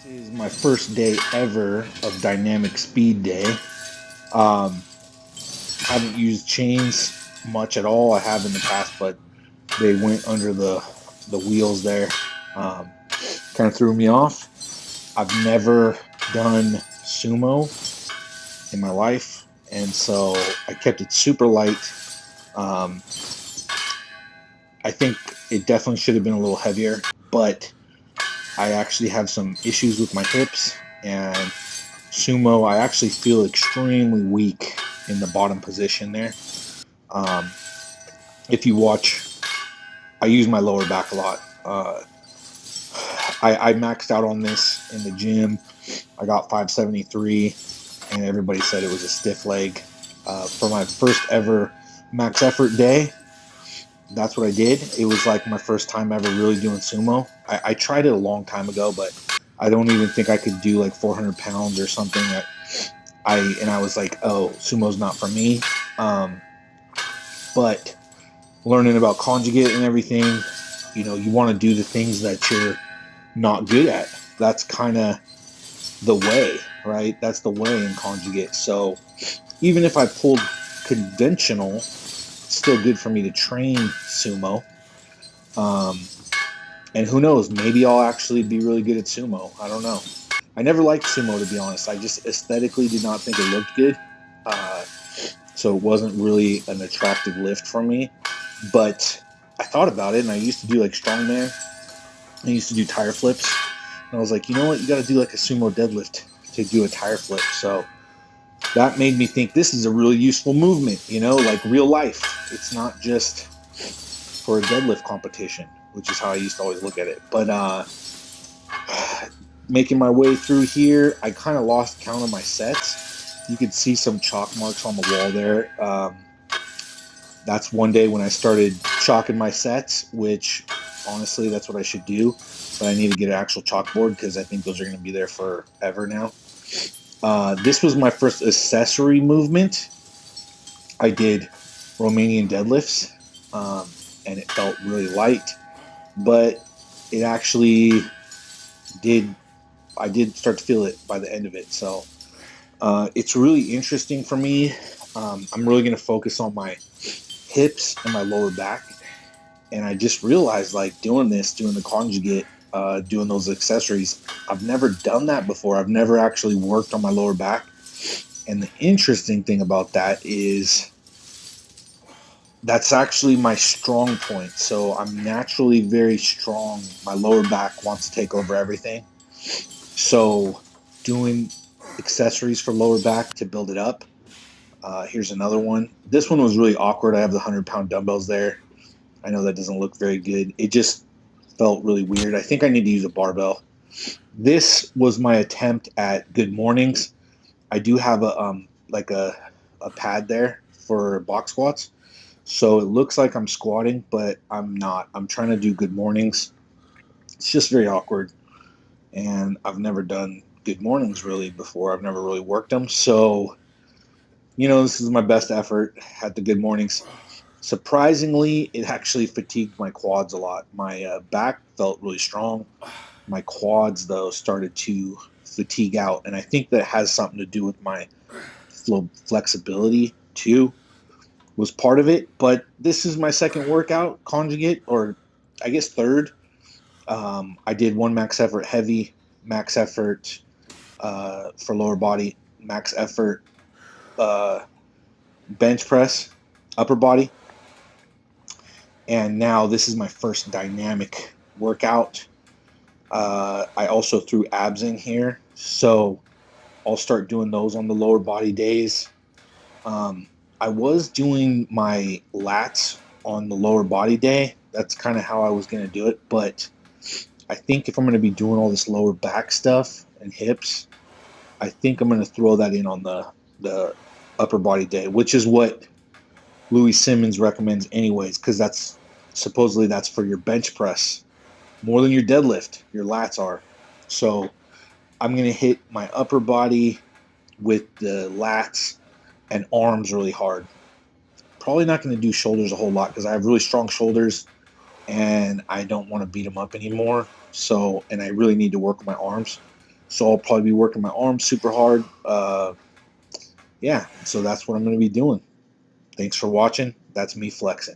This is my first day ever of Dynamic Speed Day. Um, haven't used chains much at all. I have in the past, but they went under the wheels there. Um, kind of threw me off. I've never done sumo in my life, and so I kept it super light. Um, I think it definitely should have been a little heavier, but I actually have some issues with my hips, and sumo, I actually feel extremely weak in the bottom position there. Um, if you watch, I use my lower back a lot. I maxed out on this in the gym. I got 573, and everybody said it was a stiff leg. For my first ever max effort day, that's what I did. It was like my first time ever really doing sumo. I tried it a long time ago, but I don't even think I could do like 400 pounds or something. I was like, oh, sumo's not for me. Um, but learning about conjugate and everything, you want to do the things that you're not good at. That's kind of the way, right? That's the way in conjugate. So even if I pulled conventional, it's still good for me to train sumo. Um, and who knows, maybe I'll actually be really good at sumo. I don't know. I never liked sumo, to be honest. I just aesthetically did not think it looked good. Uh, so it wasn't really an attractive lift for me. But I thought about it, and I used to do like strongman. I used to do tire flips. And I was like, you know what? You got to do like a sumo deadlift to do a tire flip. So that made me think this is a really useful movement, like real life. It's not just for a deadlift competition, which is how I used to always look at it. But making my way through here, I kind of lost count of my sets. You could see some chalk marks on the wall there. That's one day when I started chalking my sets, which honestly, that's what I should do. But I need to get an actual chalkboard because I think those are going to be there forever now. This was my first accessory movement. I did Romanian deadlifts, and it felt really light, but it actually did. I did start to feel it by the end of it. So it's really interesting for me. I'm really going to focus on my hips and my lower back. And I just realized, like, doing the conjugate, doing those accessories, I've never done that before. I've never actually worked on my lower back. And the interesting thing about that is that's actually my strong point. So I'm naturally very strong. My lower back wants to take over everything. So doing accessories for lower back to build it up. Here's another one. This one was really awkward. I have the 100-pound dumbbells there. I know that doesn't look very good. It just felt really weird. I think I need to use a barbell. This was my attempt at good mornings. I do have a pad there for box squats. So it looks like I'm squatting, but I'm not. I'm trying to do good mornings. It's just very awkward. And I've never done good mornings really before. I've never really worked them. So, this is my best effort at the good mornings. Surprisingly, it actually fatigued my quads a lot. My back felt really strong. My quads, though, started to fatigue out. And I think that has something to do with my flexibility, too, was part of it. But this is my second workout, conjugate, or I guess third. I did one max effort heavy, max effort for lower body, max effort bench press, upper body. And now this is my first dynamic workout. I also threw abs in here. So I'll start doing those on the lower body days. I was doing my lats on the lower body day. That's kind of how I was going to do it. But I think if I'm going to be doing all this lower back stuff and hips, I think I'm going to throw that in on the upper body day, which is what Louis Simmons recommends anyways, because that's for your bench press more than your deadlift. Your lats are. So I'm going to hit my upper body with the lats and arms really hard. Probably not going to do shoulders a whole lot because I have really strong shoulders and I don't want to beat them up anymore. So, and I really need to work on my arms. So I'll probably be working my arms super hard. Yeah, so that's what I'm going to be doing. Thanks for watching. That's me flexing.